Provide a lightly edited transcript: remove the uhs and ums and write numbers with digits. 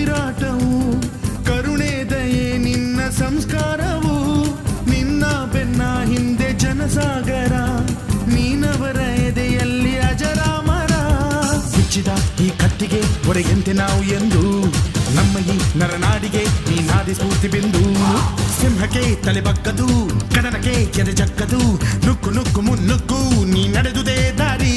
ಉಸಿರಾಟವು ಕರುಣೆ ದಯೆ ನಿನ್ನ ಸಂಸ್ಕಾರವು ನಿನ್ನ ಬೆನ್ನ ಹಿಂದೆ ಜನಸಾಗರ ನೀನವರ ಎದೆಯಲ್ಲಿ ಅಜರಾಮರ ಬಿಚ್ಚಿದ ಈ ಕತ್ತಿಗೆ ಹೊರೆಯಂತೆ ನಾವು ಎಂದು ನಮ್ಮ ಈ ನರನಾಡಿಗೆ ನೀ ನಾದಿ ಸ್ಫೂರ್ತಿ ಬಿಂದು ಸಿಂಹಕ್ಕೆ ತಲೆ ಬಗ್ಗದು ಕದನಕ್ಕೆ ಎದೆ ಜಕ್ಕದು ನುಕ್ಕು ನುಕ್ಕು ಮುನ್ನುಕ್ಕು ನೀ ನಡೆದುದೇ ದಾರಿ